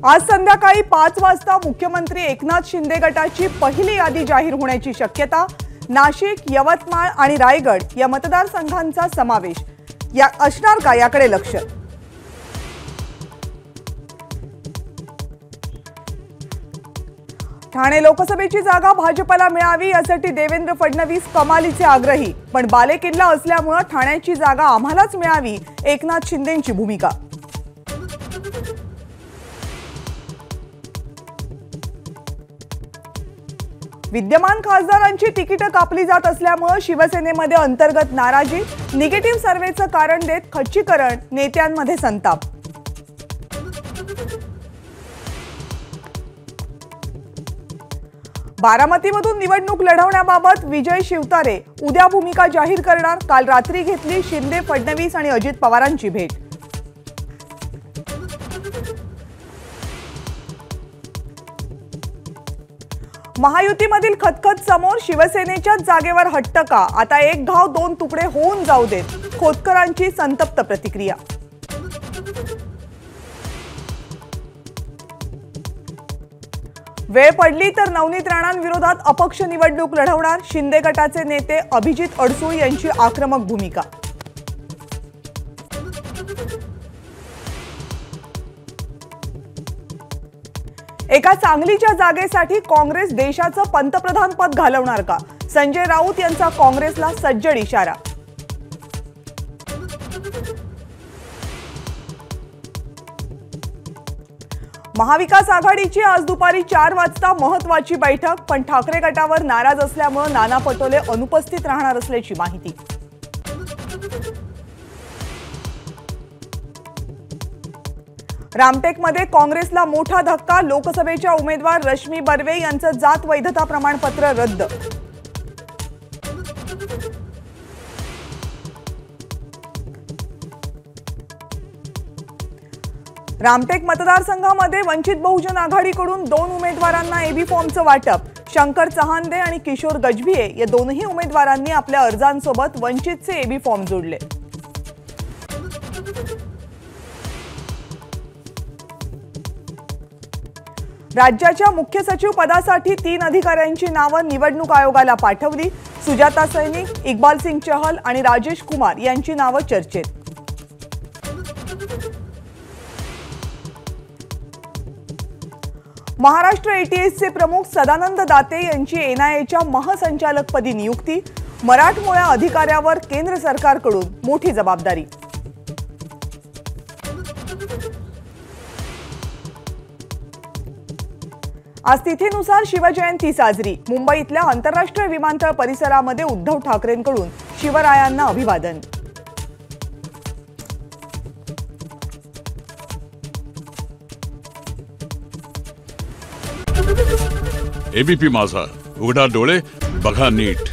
आज संध्याकाळी 5 वाजता मुख्यमंत्री एकनाथ शिंदे गटाची पहिली यादी जाहीर होण्याची शक्यता। नाशिक, यवतमाळ आणि रायगड या मतदारसंघांचा समावेश या असणार का याकडे लक्ष। ठाणे लोकसभेची जागा भाजपला मिळावी यासाठी देवेंद्र फडणवीस कमालीचे आग्रही, पण बालेकिल्ला असल्यामुळे ठाण्याची जागा आम्हालाच मिळावी एकनाथ शिंदेंची भूमिका। विद्यमान खासदारांची तिकीट कापली जात असल्यामुळे शिवसेनेमध्ये अंतर्गत नाराजी, निगेटिव्ह सर्व्हेचं कारण देत खच्चीकरण, नेत्यांमध्ये संताप। बारामतीमधून निवडणूक लढवण्याबाबत विजय शिवतारे उद्या भूमिका जाहीर करणार। काल रात्री घेतली शिंदे, फडणवीस आणि अजित पवारांची भेट। महायुतीमधील खतखत समोर, शिवसेनेच्याच जागेवर हट्ट का? आता एक घाव दोन तुकडे होऊन जाऊ देत, खोतकरांची संतप्त प्रतिक्रिया। वेळ पडली तर नवनीत राणांविरोधात अपक्ष निवडणूक लढवणार, शिंदे गटाचे नेते अभिजित अडसूळ यांची आक्रमक भूमिका। एका चांगलीच्या जागेसाठी काँग्रेस देशाचं पंतप्रधान पद घालवणार का? संजय राऊत यांचा काँग्रेसला सज्जड इशारा। महाविकास आघाडीची आज दुपारी 4 वाजता महत्त्वाची बैठक, पण ठाकरे गटावर नाराज असल्यामुळे नाना पटोले अनुपस्थित राहणार असल्याची माहिती। रामटेकमध्ये काँग्रेसला मोठा धक्का, लोकसभेच्या उमेदवार रश्मी बर्वे यांचं जात वैधता प्रमाणपत्र रद्द। रामटेक मतदारसंघामध्ये वंचित बहुजन आघाडीकडून 2 उमेदवारांना एबी फॉर्मचं वाटप। शंकर चहांदे आणि किशोर गजभिये या दोनही उमेदवारांनी आपल्या अर्जांसोबत वंचितचे एबी फॉर्म जोडले। राज्याच्या मुख्य सचिव पदासाठी 3 अधिकाऱ्यांची नावं निवडणूक आयोगाला पाठवली। सुजाता सैनिक, इक्बाल सिंग चहल आणि राजेश कुमार यांची नावं चर्चेत। महाराष्ट्र एटीएसचे प्रमुख सदानंद दाते यांची एनआयएच्या महासंचालकपदी नियुक्ती। मराठमोळ्या अधिकाऱ्यावर केंद्र सरकारकडून मोठी जबाबदारी। आज तिथीनुसार शिवजयंती साजरी। मुंबईतल्या आंतरराष्ट्रीय विमानतळ परिसरामध्ये उद्धव ठाकरेंकडून शिवरायांना अभिवादन। एबीपी माझा, उघडा डोळे बघा नीट।